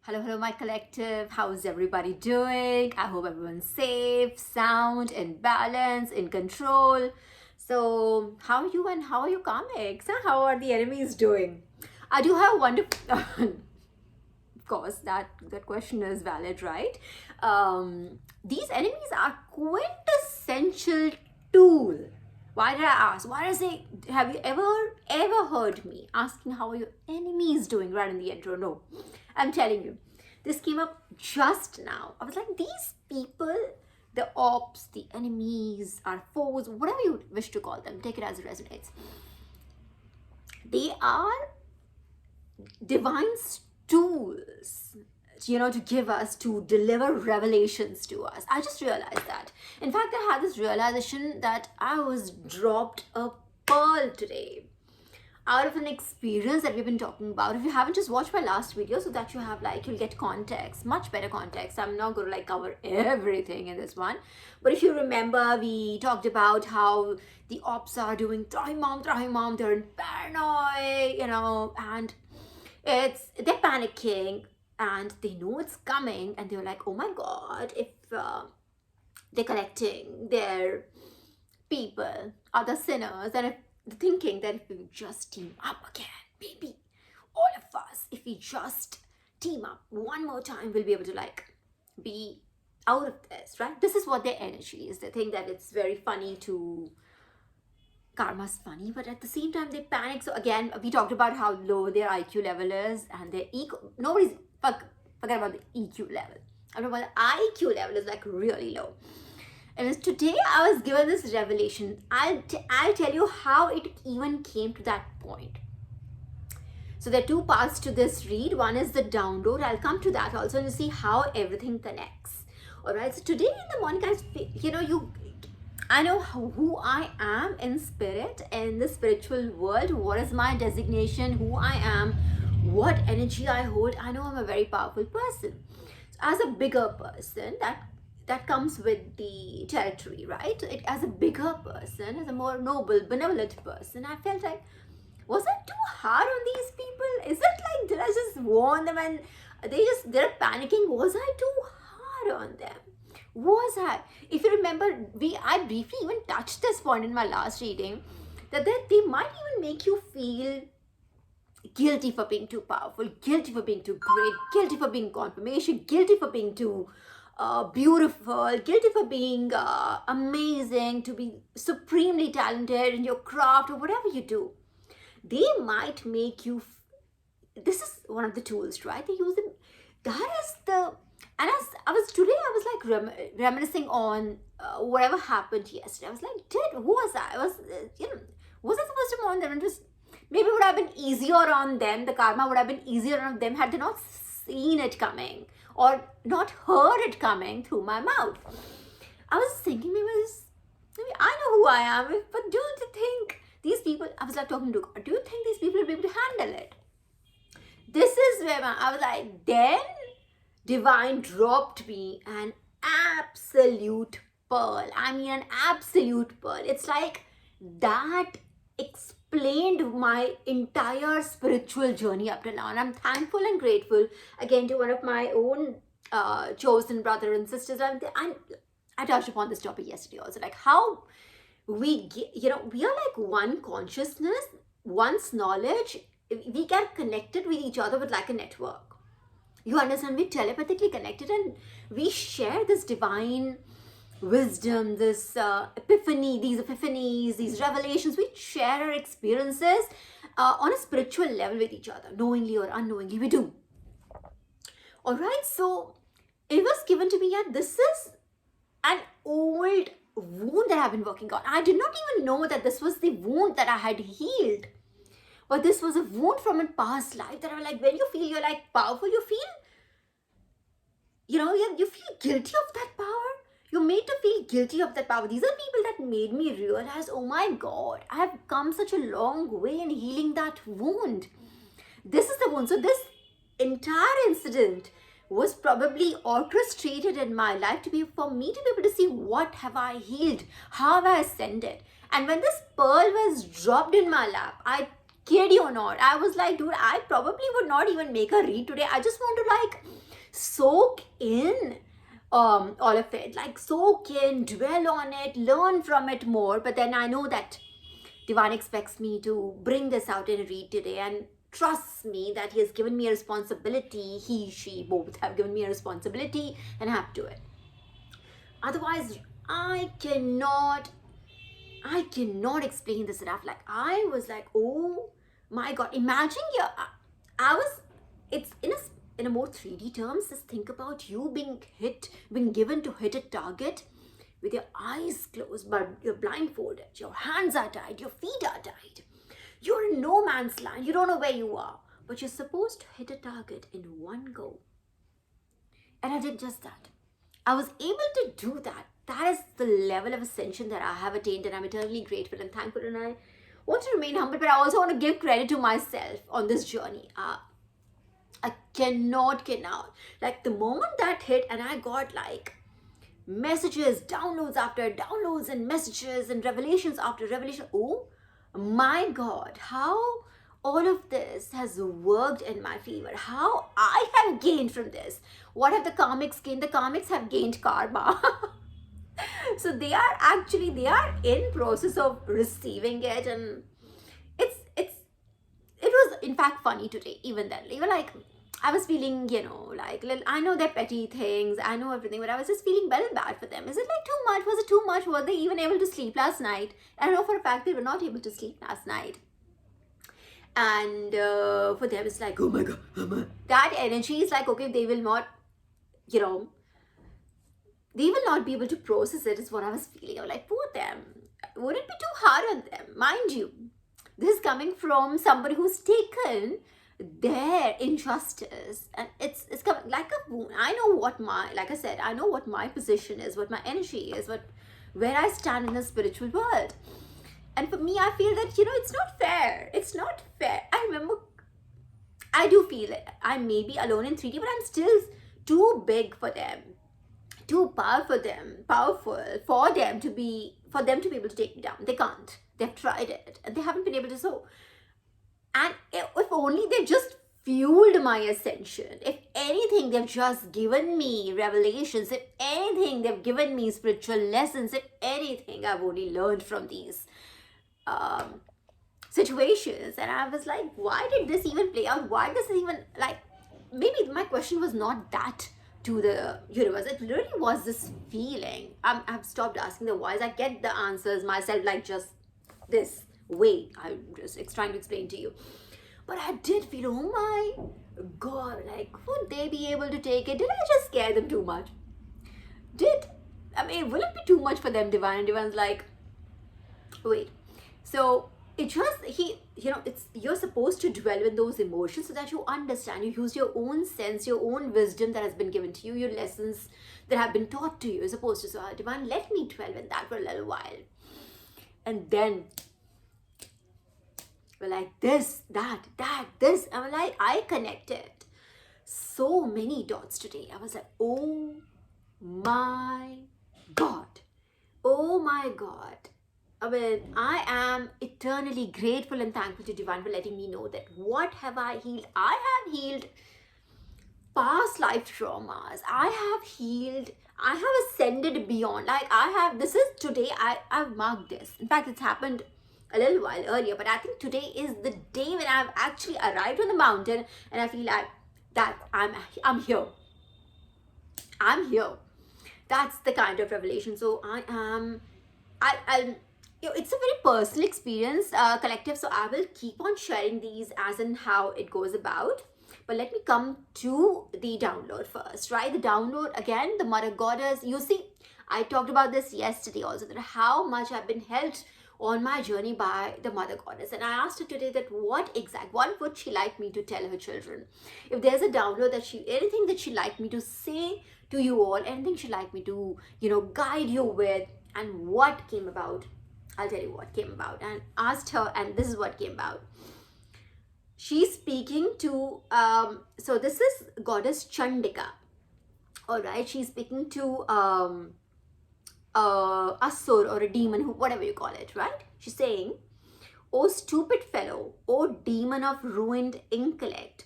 Hello, my collective. How's everybody doing? I hope everyone's safe, sound, in balance, in control. So, how are you and how are your comics? And how are the enemies doing? I do have wonderful. Of course, that question is valid, right? These enemies are quintessential tool. Why did I ask? Why did I say, have you ever heard me asking how are your enemies doing right in the intro? No. I'm telling you, this came up just now. I was like, these people, the ops, the enemies, our foes, whatever you wish to call them, take it as it resonates. They are divine tools, to give us, to deliver revelations to us. I just realized that. In fact, I had this realization that I was dropped a pearl today out of an experience that we've been talking about. If you haven't, just watched my last video so that you'll get context, much better context. I'm not going to cover everything in this one, but if you remember, we talked about how the ops are doing Trahimam, they're in paranoia, and they're panicking and they know it's coming, and they're like, oh my god, if they're collecting their people, other sinners, and if thinking that if we just team up again, maybe all of us, if we just team up one more time, we'll be able to be out of this, right? This is what their energy is. They think that it's very funny to karma's funny, but at the same time they panic. So again, we talked about how low their IQ level is, and their forget about the EQ level. I'm talking about the IQ level is really low. And today I was given this revelation. I'll tell you how it even came to that point. So there are two parts to this read. One is the download. I'll come to that also and see how everything connects. All right. So today in the morning, guys, I know who I am in spirit, in the spiritual world. What is my designation? Who I am? What energy I hold? I know I'm a very powerful person. So as a bigger person, that comes with the territory, right? As a bigger person, as a more noble, benevolent person, I felt like, was I too hard on these people? Is it did I just warn them and they're panicking? Was I too hard on them? Was I? If you remember, I briefly even touched this point in my last reading, that they might even make you feel guilty for being too powerful, guilty for being too great, guilty for being confirmation, guilty for being too beautiful, guilty for being amazing, to be supremely talented in your craft or whatever you do. They might make you, this is one of the tools, right? They use them. That is and as I was reminiscing on whatever happened yesterday. I was like, who was I? Was I supposed to mourn them? And maybe it would have been easier on them. The karma would have been easier on them had they not seen it coming or not heard it coming through my mouth. I was thinking, maybe I know who I am, but don't you think these people, I was talking to God, do you think these people will be able to handle it? This is where I was like, then divine dropped me an absolute pearl. I mean, an absolute pearl. It's like that explained my entire spiritual journey up till now, and I'm thankful and grateful again to one of my own chosen brothers and sisters. I touched upon this topic yesterday also, how we are one consciousness, one's knowledge. We get connected with each other with a network. You understand? We're telepathically connected, and we share this divine wisdom, this epiphanies, these revelations. We share our experiences on a spiritual level with each other, knowingly or unknowingly, we do. All right, so it was given to me, and this is an old wound that I've been working on. I did not even know that this was the wound that I had healed, but this was a wound from a past life that I when you feel you're powerful, you feel, you feel guilty of that power. You're made to feel guilty of that power. These are people that made me realize, oh my God, I have come such a long way in healing that wound. This is the wound. So this entire incident was probably orchestrated in my life for me to be able to see what have I healed, how have I ascended. And when this pearl was dropped in my lap, I kid you not. I was like, dude, I probably would not even make a read today. I just want to like soak in all of it, like soak in, dwell on it, learn from it more. But then I know that Divine expects me to bring this out and read today, and trusts me that he has given me a responsibility. He, she, both have given me a responsibility, and I have to do it. Otherwise, I cannot explain this enough. Like, I was like, oh my god, imagine I was, it's in a more 3D terms. Just think about you being given to hit a target with your eyes closed, but you're blindfolded, your hands are tied, your feet are tied, you're in no man's land, you don't know where you are, but you're supposed to hit a target in one go. And I did just that. I was able to do that. That is the level of ascension that I have attained, and I'm eternally grateful and thankful. And I want to remain humble, but I also want to give credit to myself on this journey. I cannot. Like, the moment that hit, and I got like messages, downloads after downloads, and messages and revelations after revelation. Oh my God, how all of this has worked in my favor, how I have gained from this. What have the karmics gained? The karmics have gained karma. So they are in process of receiving it, and it was in fact funny today. Even then, even like I was feeling, like, I know they're petty things, I know everything, but I was just feeling very bad for them. Is it like too much? Was it too much? Were they even able to sleep last night? I know for a fact they were not able to sleep last night. And for them, it's like, oh my God, that energy is like, okay, they will not, they will not be able to process it, is what I was feeling. I was like, poor them. Would it be too hard on them? Mind you, this is coming from somebody who's taken their injustice, and it's coming like a wound. I know what I know what my position is, what my energy is, where I stand in the spiritual world. And for me, I feel that, it's not fair. It's not fair. I remember, I do feel it. I may be alone in 3D, but I'm still too big for them, too powerful for them to be able to take me down. They can't. They've tried it, and they haven't been able to. So, and if only they just fueled my ascension. If anything, they've just given me revelations. If anything, they've given me spiritual lessons. If anything, I've only learned from these situations. And I was like, why did this even play out? Why does it even, like, maybe my question was not that to the universe. It really was this feeling. I've stopped asking the whys. I get the answers myself, like just this way. I'm just trying to explain to you. But I did feel, oh my God, like, would they be able to take it? Did I just scare them too much? Will it be too much for them, Divine? And Divine's like, wait. So it just, you're supposed to dwell in those emotions so that you understand. You use your own sense, your own wisdom that has been given to you, your lessons that have been taught to you. You're supposed to. So, Divine, let me dwell in that for a little while. And then we're like, this. I'm like, I connected so many dots today. I was like, oh my God. I am eternally grateful and thankful to Divine for letting me know that what have I healed? I have healed past life traumas. I have ascended beyond. Like, today, I've marked this. In fact, it's happened a little while earlier, but I think today is the day when I've actually arrived on the mountain, and I feel like that I'm here. That's the kind of revelation. So it's a very personal experience, collective. So I will keep on sharing these as in how it goes about. But let me come to the download first, right? The download, again, the Mother Goddess. You see, I talked about this yesterday also, that how much I've been helped on my journey by the Mother Goddess. And I asked her today that what would she like me to tell her children? If there's a download anything that she'd like me to say to you all, anything she'd like me to, guide you with, and what came about, I'll tell you what came about. And asked her, and this is what came about. She's speaking to, so this is Goddess Chandika. All right, she's speaking to asur or a demon, whatever you call it, right? She's saying, O stupid fellow, O demon of ruined intellect,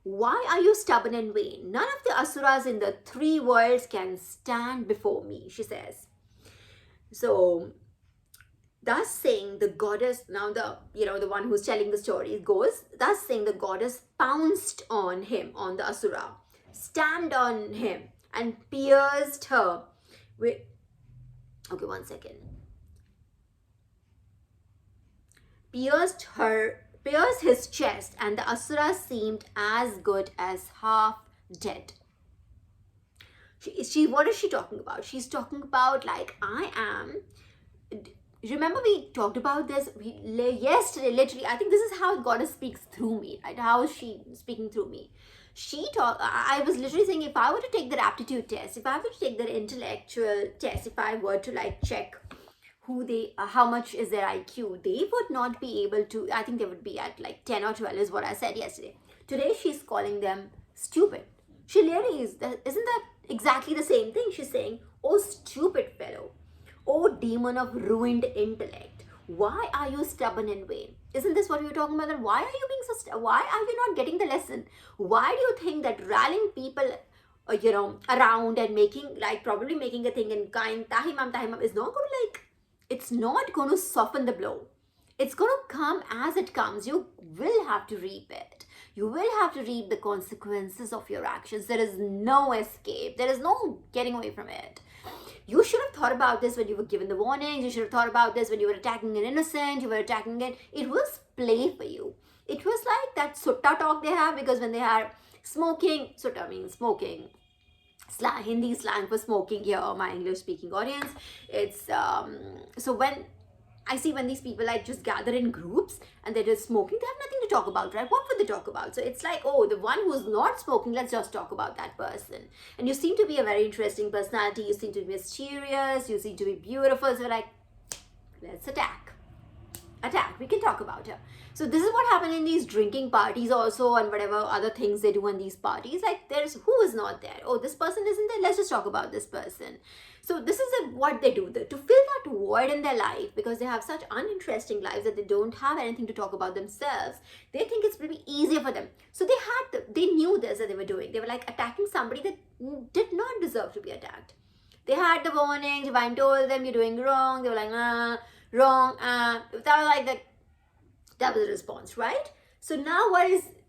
why are you stubborn and vain? None of the asuras in the three worlds can stand before me, she says. So, thus saying the goddess, now the one who's telling the story goes, thus saying the goddess pounced on him, on the asura, stamped on him and pierced her with, okay, 1 second. Pierced his chest, and the asura seemed as good as half dead. What is she talking about? She's talking about, like, I am. Remember we talked about this yesterday, literally. I think this is how goddess speaks through me, right? How is she speaking through me? I was literally saying, if I were to take their aptitude test, if I were to take their intellectual test, if I were to like check how much is their IQ, they would not be able to, I think they would be at like 10 or 12 is what I said yesterday. Today she's calling them stupid. She really is. Isn't that exactly the same thing? She's saying, oh stupid fellow, oh demon of ruined intellect, why are you stubborn and vain? Isn't this what we were talking about? Why are you being so why are you not getting the lesson? Why do you think that rallying people around and probably making a thing in kind tahimam is not going to it's not going to soften the blow. It's going to come as it comes. You will have to reap it. You will have to reap the consequences of your actions. There is no escape. There is no getting away from it. You should have thought about this when you were given the warnings. You should have thought about this when you were attacking an innocent. You were attacking it. It was play for you. It was like that sutta talk they have, because when they are smoking, sutta means smoking. Hindi slang for smoking here, my English speaking audience. It's so when I see when these people like just gather in groups and they're just smoking, they have nothing to talk about, right? What would they talk about? So it's like, oh, the one who's not smoking, let's just talk about that person. And you seem to be a very interesting personality. You seem to be mysterious. You seem to be beautiful. So like, let's attack. We can talk about her. So this is what happened in these drinking parties also, and whatever other things they do in these parties. Like, there's who is not there. Oh, this person isn't there. Let's just talk about this person. So this is what they do to fill that void in their life, because they have such uninteresting lives that they don't have anything to talk about themselves. They think it's pretty easier for them. So they knew this that they were doing. They were like attacking somebody that did not deserve to be attacked. They had the warnings. Divine told them you're doing wrong. They were like, wrong. That was like that was the response, right? So now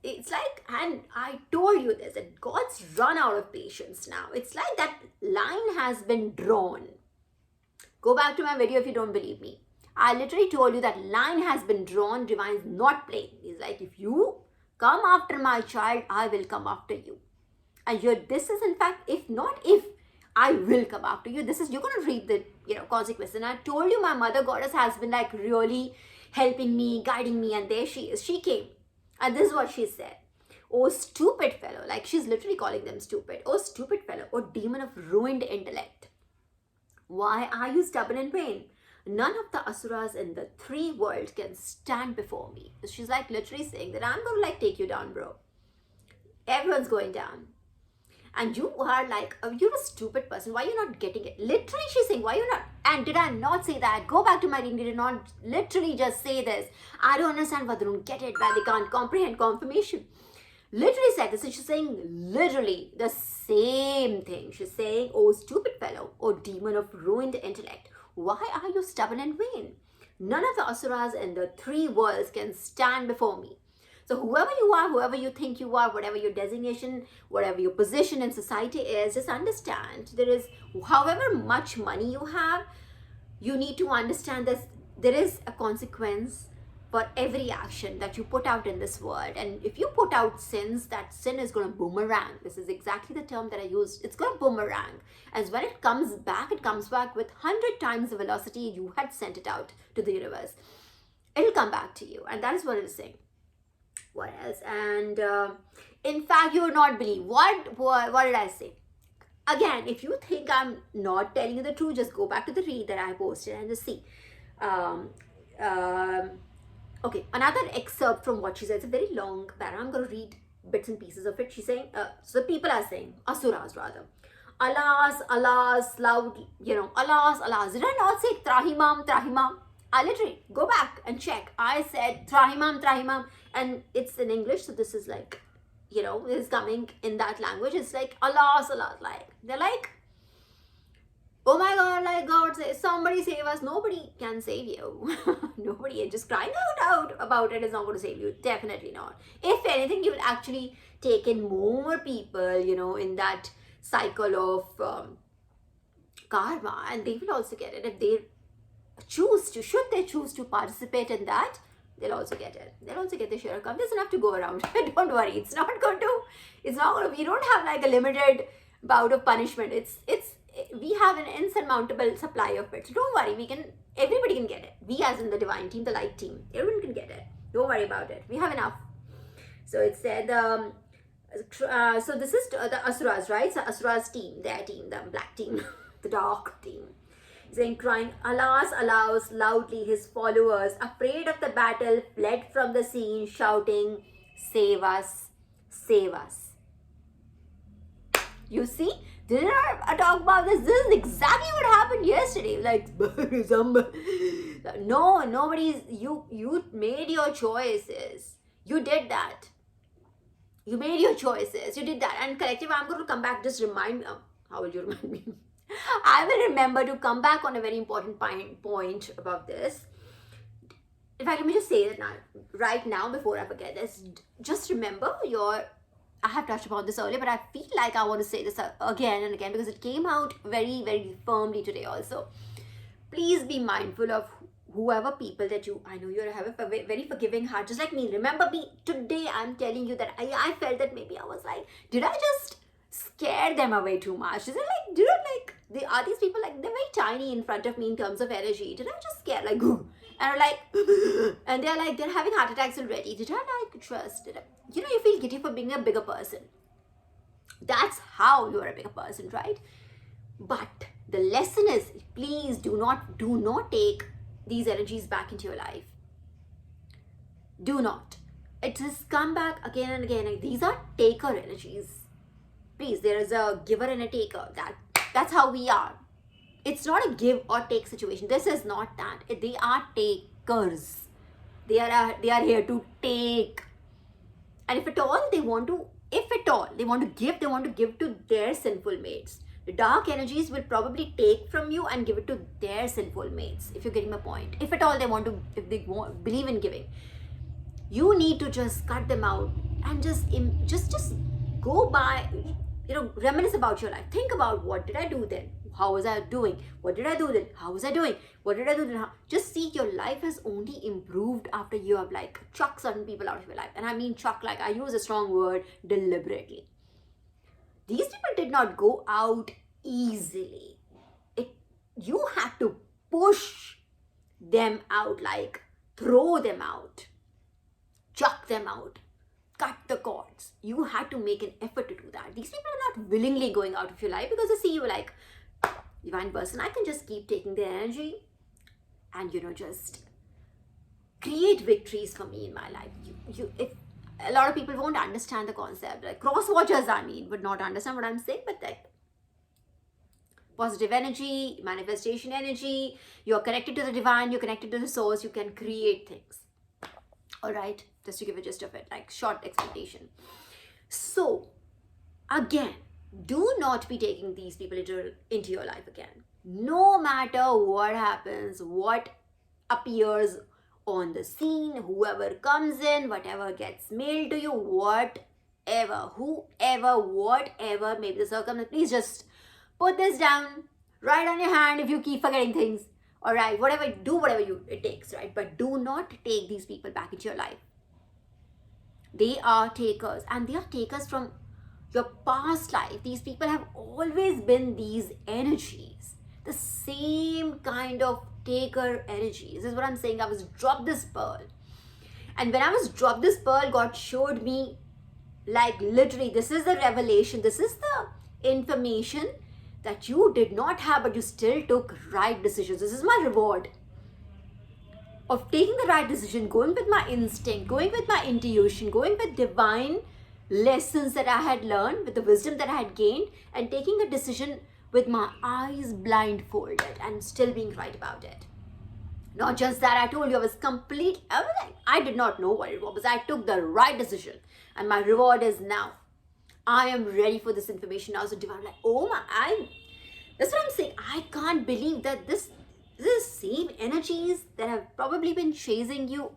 it's like, and I told you this, that God's run out of patience now. It's like that line has been drawn. Go back to my video if you don't believe me. I literally told you that line has been drawn. Divine's not playing. He's like, if you come after my child, I will come after you. And this is in fact, if I will come after you. You're going to reap the consequences. And I told you my mother goddess has been like really helping me, guiding me, and there she is. She came. And this is what she said. Oh, stupid fellow. Like, she's literally calling them stupid. Oh, stupid fellow. Oh, demon of ruined intellect. Why are you stubborn and vain? None of the asuras in the three worlds can stand before me. She's like literally saying that I'm going to like take you down, bro. Everyone's going down. And you are like, you're a stupid person. Why are you not getting it? Literally, she's saying, why you not? And did I not say that? Go back to my reading. Did I not literally just say this? I don't understand why they don't get it, why they can't comprehend confirmation. Literally said this. And she's saying literally the same thing. She's saying, oh, stupid fellow, oh, demon of ruined intellect, why are you stubborn and vain? None of the asuras in the three worlds can stand before me. So whoever you are, whoever you think you are, whatever your designation, whatever your position in society is, just understand there is, however much money you have, you need to understand that there is a consequence for every action that you put out in this world. And if you put out sins, that sin is going to boomerang. This is exactly the term that I used. It's going to boomerang. As when it comes back with 100 times the velocity you had sent it out to the universe. It'll come back to you. And that is what it is saying. What else? And in fact, you will not believe. What did I say? Again, if you think I'm not telling you the truth, just go back to the read that I posted and just see. Okay, another excerpt from what she said. It's a very long paragraph. I'm going to read bits and pieces of it. She's saying, so people are saying, asuras rather, alas, alas, loud, alas, alas. Did I not say trahimam, trahimam? I literally go back and check. I said Trahimam, Trahimam, and it's in English, so this is like, it's coming in that language. It's like alas, alas, like they're like, oh my God, like God, somebody save us. Nobody can save you. Nobody. And just crying out about it is not going to save you. Definitely not. If anything, you will actually take in more people, in that cycle of karma, and they will also get it. If they should they choose to participate in that, they'll also get it. They'll also get the share of karma. There's enough to go around. Don't worry. It's not going to, we don't have like a limited bout of punishment. We have an insurmountable supply of it. So don't worry, everybody can get it. We as in the divine team, the light team, everyone can get it. Don't worry about it. We have enough. So it said, so this is the Asuras, right? So Asuras team, their team, the black team, the dark team. Saying, crying, alas, alas, loudly, his followers, afraid of the battle, fled from the scene, shouting, save us, save us. You see? Didn't I talk about this? This is exactly what happened yesterday. Like, no, nobody's, you made your choices. You did that. You made your choices. You did that. And collective, I'm going to come back, just remind me. How will you remind me? I will remember to come back on a very important point about this. In fact, let me just say that now, right now, before I forget this. Just remember I have touched upon this earlier, but I feel like I want to say this again and again because it came out very, very firmly today also. Please be mindful of whoever people that I know you have a very forgiving heart, just like me. Remember me, today I'm telling you that I felt that maybe I was like, did I just scare them away too much? Are these people like, they're very tiny in front of me in terms of energy. Did I just scare like, and I'm like, and they're like, they're having heart attacks already. Did I like trust? You feel guilty for being a bigger person. That's how you're a bigger person, right? But the lesson is, please do not take these energies back into your life. Do not. It has come back again and again. These are taker energies. Please, there is a giver and a taker. That's how we are. It's not a give or take situation. This is not that. They are takers. They are here to take. And if at all they want to give, they want to give to their sinful mates. The dark energies will probably take from you and give it to their sinful mates, if you're getting my point. If at all if they believe in giving, you need to just cut them out and just go by, reminisce about your life. Think about, what did I do then? How was I doing? What did I do then? How was I doing? What did I do then? Just see, your life has only improved after you have like chucked certain people out of your life. And I mean chuck, like I use a strong word deliberately. These people did not go out easily. You had to push them out, like throw them out, chuck them out, cut the cords. You had to make an effort to do that. These people are not willingly going out of your life because they see you like, divine person, I can just keep taking their energy and just create victories for me in my life. If a lot of people won't understand the concept, like cross watchers, would not understand what I'm saying, but like positive energy, manifestation energy, you're connected to the divine, you're connected to the source, you can create things. All right, just to give a gist of it, like short explanation. So again, do not be taking these people into your life again. No matter what happens, what appears on the scene, whoever comes in, whatever gets mailed to you, whatever, maybe the circumstance, please just put this down, write on your hand if you keep forgetting things. All right, do whatever it takes, right? But do not take these people back into your life. They are takers, and they are takers from your past life. These people have always been these energies, the same kind of taker energies. This is what I'm saying. I was dropped this pearl, and when I was dropped this pearl, God showed me, like literally, this is the revelation, this is the information that you did not have, but you still took right decisions. This is my reward of taking the right decision, going with my instinct, going with my intuition, going with divine lessons that I had learned, with the wisdom that I had gained, and taking a decision with my eyes blindfolded and still being right about it. Not just that, I told you I was complete everything. I did not know what it was. I took the right decision. And my reward is now. I am ready for this information now. So divine, like, oh my, that's what I'm saying. I can't believe that this same energies that have probably been chasing you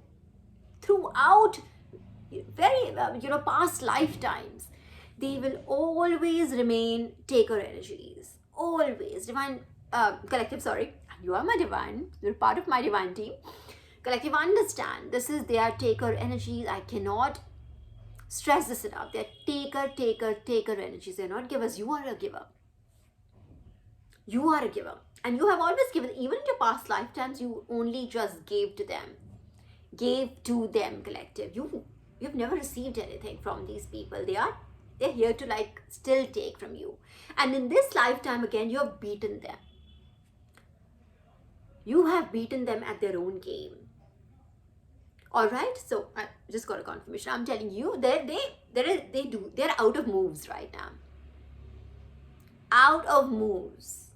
throughout very past lifetimes, they will always remain taker energies. Always. Divine collective, sorry, you are my divine, you're part of my divine team. Collective, understand, this is their taker energies. I cannot stress this enough. They're taker energies. They're not givers. You are a giver. You are a giver. And you have always given. Even in your past lifetimes, you only just gave to them. Gave to them, collective. You've never received anything from these people. They're here to like still take from you. And in this lifetime, again, you have beaten them. You have beaten them at their own game. All right, so I just got a confirmation. I'm telling you, they're out of moves right now. Out of moves.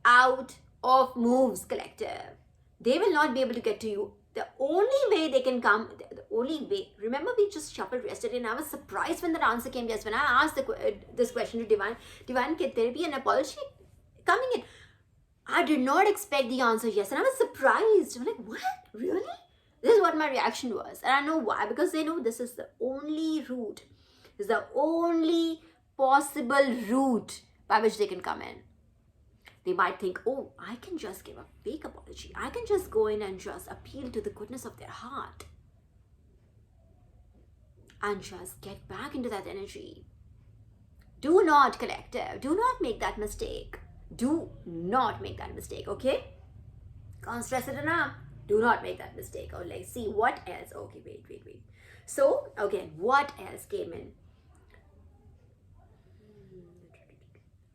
Out of moves, collective. They will not be able to get to you. The only way they can come, the only way. Remember, we just shuffled yesterday, and I was surprised when the answer came. Yes, when I asked this question to Divine, can there be an apology coming in? I did not expect the answer yes, and I was surprised. I'm like, what? Really? This is what my reaction was. And I know why. Because they know this is the only route. This is the only possible route by which they can come in. They might think, oh, I can just give a fake apology. I can just go in and just appeal to the goodness of their heart. And just get back into that energy. Do not, collective. Do not make that mistake. Do not make that mistake, okay? Can't stress it enough. Do not make that mistake. Or like, see what else. Okay, wait. So, again, what else came in?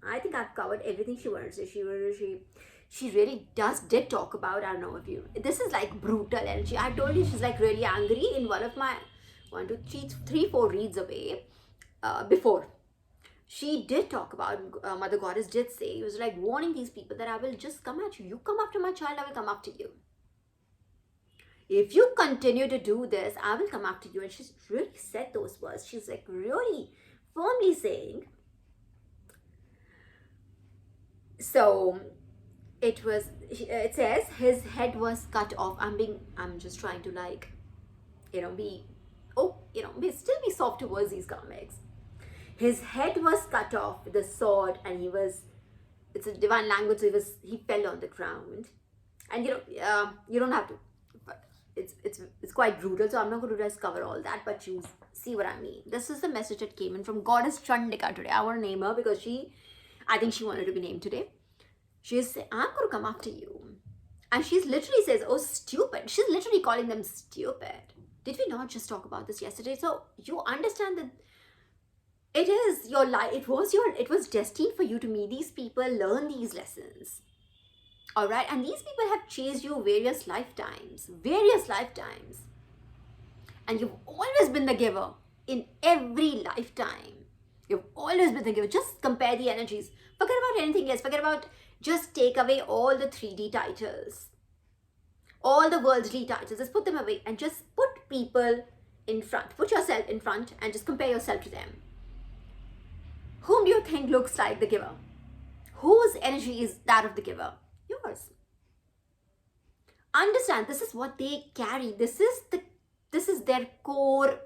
I think I've covered everything she wanted to say. She really did talk about, I don't know if you, this is like brutal energy. I told you she's like really angry in one of my 1, 2, 3, 4 reads away before. She did talk about, Mother Goddess did say, it was like warning these people that I will just come at you. You come after my child, I will come after you. If you continue to do this, I will come after you. And she's really said those words. She's like really firmly saying. So it says his head was cut off. I'm just trying to like, still be soft towards these comics. His head was cut off with a sword, and it's a divine language, so he fell on the ground. And you don't have to, but it's quite brutal, so I'm not going to just cover all that, but you see what I mean. This is the message that came in from Goddess Chandika today. I want to name her because I think she wanted to be named today. She's saying, I'm going to come after you. And she's literally says, oh, stupid. She's literally calling them stupid. Did we not just talk about this yesterday? So you understand that it is your life. It was destined for you to meet these people, learn these lessons. All right. And these people have chased you various lifetimes. And you've always been the giver in every lifetime. You've always been the giver. Just compare the energies. Forget about anything else. Just take away all the 3D titles. All the worldly titles. Just put them away and just put people in front. Put yourself in front and just compare yourself to them. Whom do you think looks like the giver? Whose energy is that of the giver? Yours. Understand, this is what they carry. This is their core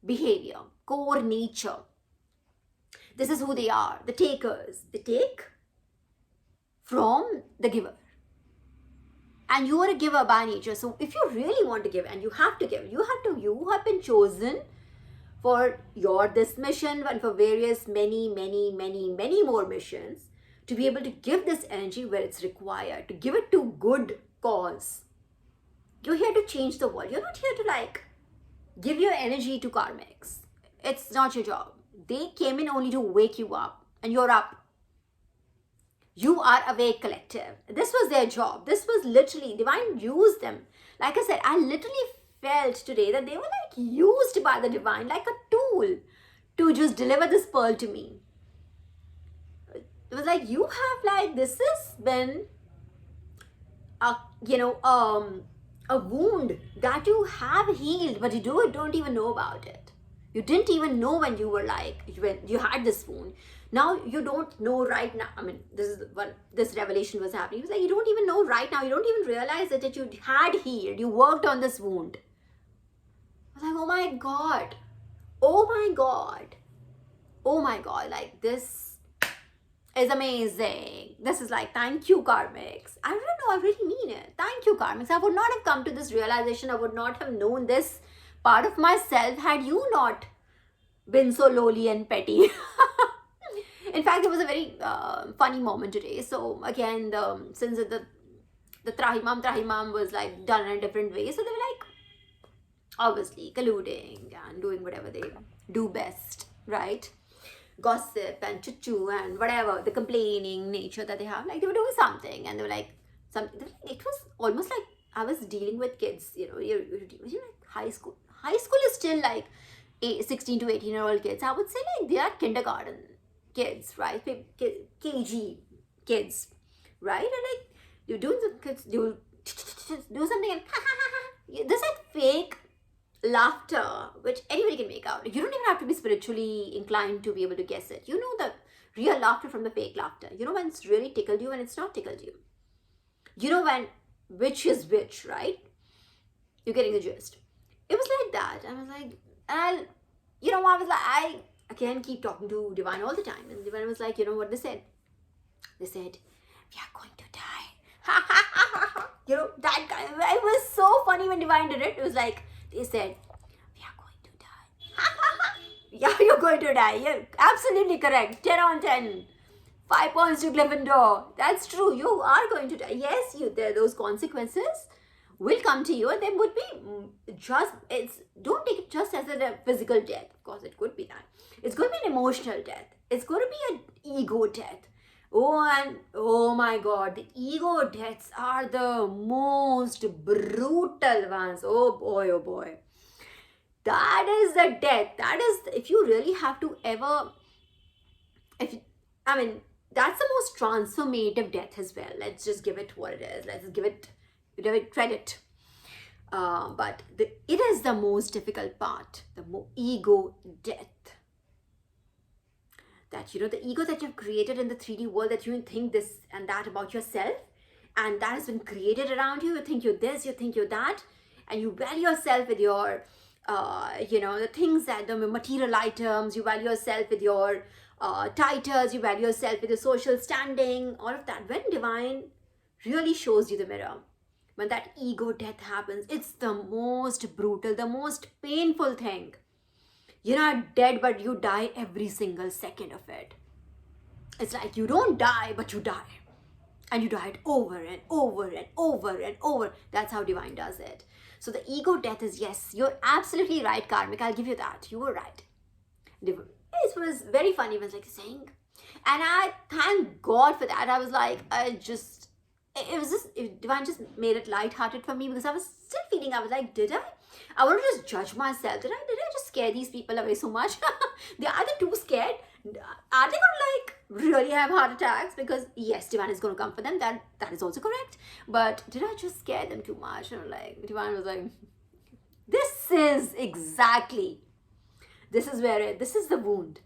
behavior, core nature. This is who they are, the takers. They take from the giver. And you are a giver by nature. So if you really want to give, and you have to give, you have been chosen for this mission and for various many more missions to be able to give this energy where it's required, to give it to good cause. You're here to change the world. You're not here to like give your energy to karmics. It's not your job. They came in only to wake you up, and you're up. You are awake, collective. This was their job. This was literally, divine used them. Like I said, I literally felt today that they were like used by the divine like a tool to just deliver this pearl to me. It was like, you have like, this has been, a wound that you have healed, but you don't even know about it. You didn't even know when you were like, when you had this wound. Now you don't know right now. I mean, this is what this revelation was happening. It was like, you don't even know right now. You don't even realize that you had healed. You worked on this wound. I was like, oh my God. Oh my God. Oh my God. Like, this is amazing. This is like, thank you, karmics. I don't know, I really mean it. Thank you, karmics. I would not have come to this realization. I would not have known this part of myself had you not been so lowly and petty. In fact, it was a very funny moment today. So again, since the Trahimam was like done in a different way, so they were like obviously colluding and doing whatever they do best, right? Gossip and choo and whatever, the complaining nature that they have. Like, they were doing something, and they were like something. It was almost like I was dealing with kids. You're like high school. High school is still like 16 to 18-year-old kids. I would say like they are kindergarten kids, right? KG kids, right? And like you're doing some kids do something and there's like fake laughter which anybody can make out. You don't even have to be spiritually inclined to be able to guess it. You know the real laughter from the fake laughter. You know when it's really tickled you and it's not tickled you. You know when which is which, right? You're getting the gist. It was like that. I was like, I was like, I again keep talking to Divine all the time. And Divine was like, you know what they said? They said, we are going to die. That guy, it was so funny when Divine did it. It was like, they said, we are going to die. Yeah, you're going to die. You're absolutely correct. 10 on 10. 5 points to Gryffindor. That's true. You are going to die. Yes, those consequences will come to you, and they would be don't take it just as a physical death. Of course, it could be that. It's going to be an emotional death. It's going to be an ego death. Oh my God, the ego deaths are the most brutal ones. Oh boy. That is the death. That is, if you really have to ever, that's the most transformative death as well. Let's just give it what it is. Let's give it credit. But it is the most difficult part, the ego death. That, the ego that you've created in the 3D world, that you think this and that about yourself, and that has been created around you. You think you're this, you think you're that, and you value yourself with your, the things that the material items, you value yourself with your titles, you value yourself with your social standing, all of that. When Divine really shows you the mirror, when that ego death happens, it's the most brutal, the most painful thing. You're not dead, but you die every single second of it. It's like you don't die, but you die. And you die it over and over and over and over. That's how Divine does it. So the ego death is, yes, you're absolutely right, Karmic. I'll give you that. You were right. It was very funny. It was like saying, and I thank God for that. I was like, Divine just made it lighthearted for me, because I was still feeling, I was like, did I want to just judge myself. Did I just scare these people away so much? They are they too scared? Are they going to really have heart attacks? Because yes, Divine is going to come for them. That is also correct. But did I just scare them too much? Divine was like, this is the wound.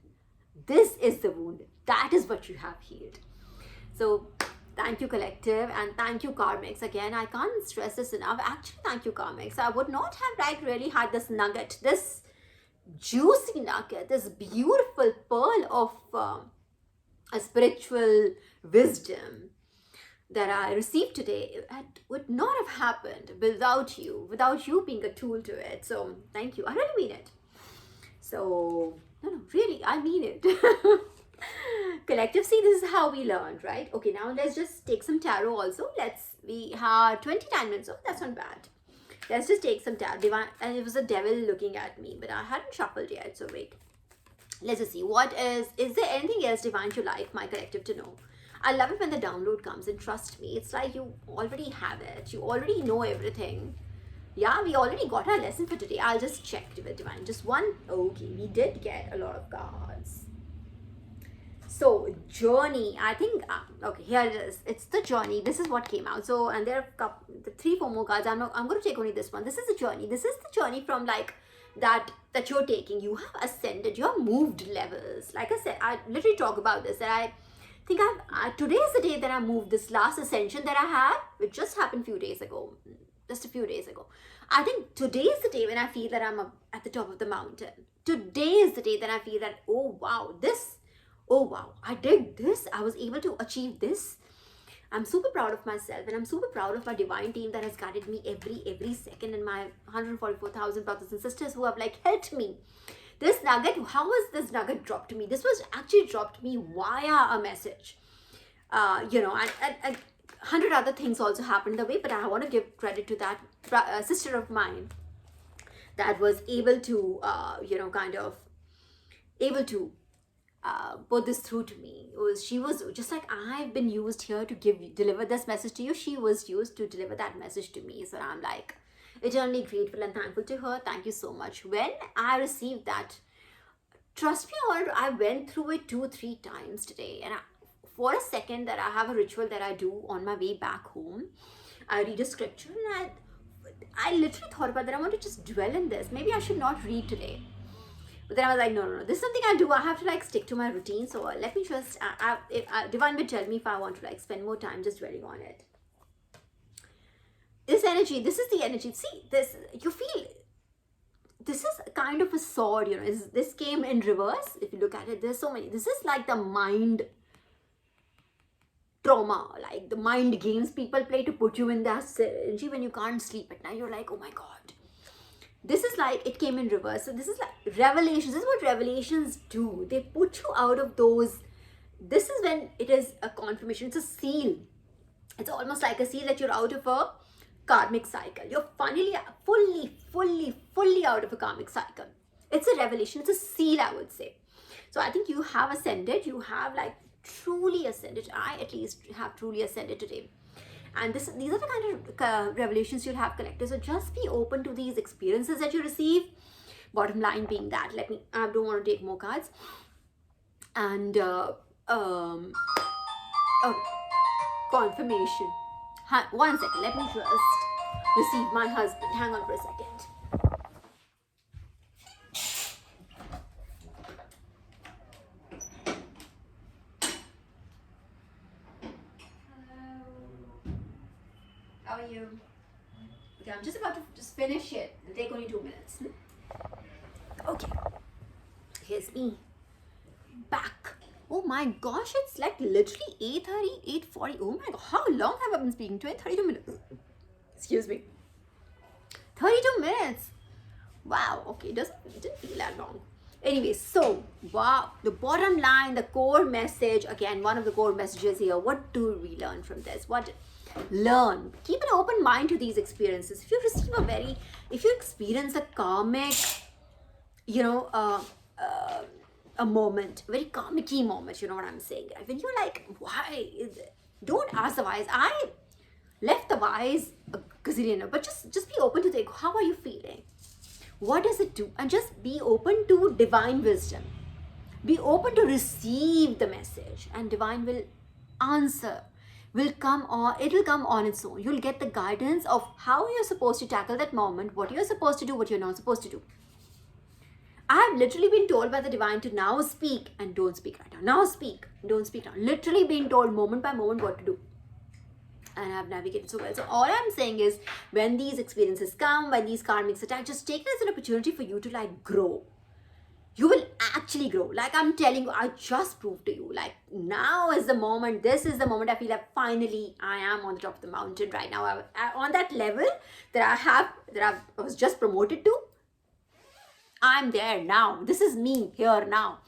This is the wound. That is what you have healed. So thank you, collective, and thank you, karmics. Again, I can't stress this enough. Actually, thank you, karmics. I would not have really had this nugget, this juicy nugget, this beautiful pearl of a spiritual wisdom that I received today. It would not have happened without you being a tool to it. So thank you. I really mean it. So no, really, I mean it. Collective, see, this is how we learn, right? Okay, now let's just take some tarot also. We have 29 minutes. Oh, that's not bad. Let's just take some tarot. Divine, and it was a devil looking at me, but I hadn't shuffled yet, so wait. Let's just see. Is there anything else, Divine, you like my collective to know? I love it when the download comes, and trust me, it's like you already have it. You already know everything. Yeah, we already got our lesson for today. I'll just check with Divine. Just one. Okay, we did get a lot of cards. So journey, I think, okay, here it is. It's the journey. This is what came out. So, and there are the 3-4 more cards. I'm going to take only this one. This is the journey. This is the journey from like that you're taking. You have ascended. You have moved levels. Like I said, I literally talk about this. That I think today is the day that I moved. This last ascension that I had, it just happened few days ago. Just a few days ago. I think today is the day when I feel that I'm at the top of the mountain. Today is the day that I feel that, oh wow, I did this. I was able to achieve this. I'm super proud of myself, and I'm super proud of my divine team that has guided me every second, and my 144,000 brothers and sisters who have like helped me. This nugget, how was this nugget dropped to me? This was actually dropped me via a message. And 100 other things also happened the way, but I want to give credit to that sister of mine that was able to, able to put this through to me. She was just like, I've been used here to deliver this message to you. She was used to deliver that message to me. So I'm like eternally grateful and thankful to her. Thank you so much. When I received that, trust me, I went through it 2-3 times today, and for a second that I have a ritual that I do on my way back home. I read a scripture, and I literally thought about that. I want to just dwell in this. Maybe I should not read today. But then I was like, no. This is something I do. I have to like stick to my routine. So let me just, Divine will tell me if I want to like spend more time just dwelling on it. This energy, this is the energy. See, this, you feel, this is kind of a sword, this came in reverse. If you look at it, there's so many. This is like the mind trauma, like the mind games people play to put you in that energy when you can't sleep at night. You're like, oh my God. This is like, it came in reverse. So this is like revelations. This is what revelations do. They put you out of those. This is when it is a confirmation. It's a seal. It's almost like a seal that you're out of a karmic cycle. You're finally fully out of a karmic cycle. It's a revelation. It's a seal, I would say. So I think you have ascended. You have like truly ascended. I at least have truly ascended today. And these are the kind of revelations you'll have collected. So just be open to these experiences that you receive. Bottom line being that, I don't want to take more cards. And confirmation. One second, let me just receive my husband. Hang on for a second. How are you? Okay, I'm just about to just finish it. It'll take only 2 minutes. Okay. Here's me. Back. Oh my gosh, it's like literally 8:30, 8:40. Oh my God, how long have I been speaking to it? 32 minutes. Excuse me. 32 minutes. Wow, okay, it didn't feel that long. Anyway, so, wow, the bottom line, the core message, again, one of the core messages here, what do we learn from this? Learn. Keep an open mind to these experiences. If you experience a karmic, a moment, a very karmic-y moment, you know what I'm saying? When you're like, why? Don't ask the whys. I left the whys a gazillion, but just be open to how are you feeling? What does it do? And just be open to divine wisdom. Be open to receive the message, and divine will answer. It'll come on its own. You'll get the guidance of how you're supposed to tackle that moment, what you're supposed to do, what you're not supposed to do. I've literally been told by the divine to now speak and don't speak right now. Now speak, don't speak now. Literally being told moment by moment what to do. And I've navigated so well. So all I'm saying is, when these experiences come, when these karmics attack, just take it as an opportunity for you to like grow. You will actually grow. Like I'm telling you, I just proved to you. Like now is the moment. This is the moment I feel like finally I am on the top of the mountain right now. I on that level that I was just promoted to. I'm there now. This is me here now.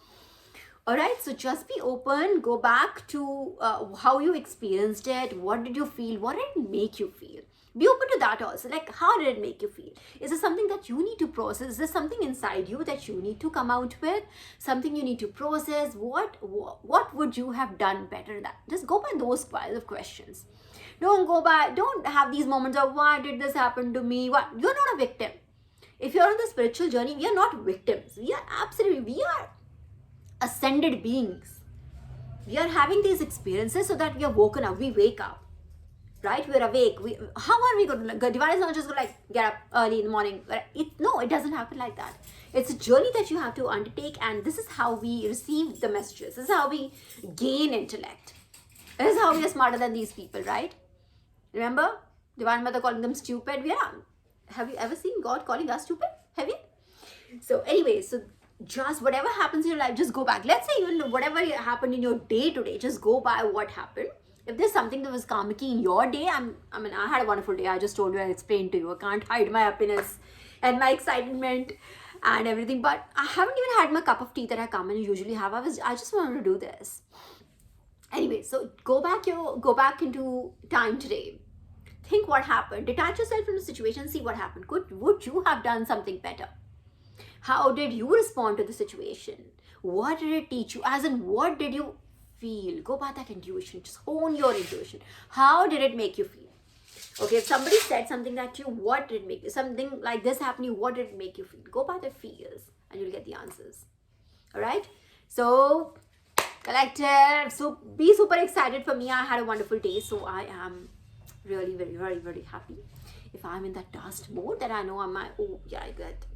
All right. So just be open. Go back to how you experienced it. What did you feel? What did it make you feel? Be open to that also. Like, how did it make you feel? Is there something that you need to process? Is there something inside you that you need to come out with? Something you need to process? What would you have done better than that? Just go by those piles of questions. Don't have these moments of, why did this happen to me? What? You're not a victim. If you're on the spiritual journey, we are not victims. We are ascended beings. We are having these experiences so that we are woken up, we wake up, right? We're awake. How are we going to, divine is not just going to like get up early in the morning. No, it doesn't happen like that. It's a journey that you have to undertake, and this is how we receive the messages. This is how we gain intellect. This is how we are smarter than these people, right? Remember Divine Mother calling them stupid? Have you ever seen God calling us stupid? Have you? So anyway, so just whatever happens in your life, just go back. Let's say even whatever happened in your day today, just go by what happened. If there's something that was karmic in your day, I had a wonderful day. I just told you, I explained to you. I can't hide my happiness and my excitement and everything. But I haven't even had my cup of tea that I come and usually have. I just wanted to do this. Anyway, so go back into time today. Think what happened. Detach yourself from the situation. See what happened. Would you have done something better? How did you respond to the situation? What did it teach you? As in, what did you feel? Go by that intuition. Just hone your intuition. How did it make you feel? Okay, if somebody said something that you, what did it make you? Something like this happening, what did it make you feel? Go by the feels and you'll get the answers. All right? So, collective, so be super excited for me. I had a wonderful day, so I am really very, very, very happy. If I'm in that task mode, that I know I get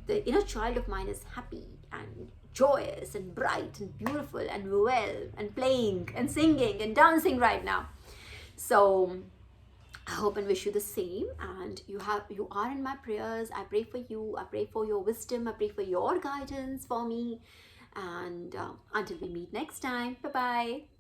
the inner child of mine is happy and joyous and bright and beautiful and well and playing and singing and dancing right now. So I hope and wish you the same, and you are in my prayers. I pray for you. I pray for your wisdom. I pray for your guidance for me. And until we meet next time, bye bye.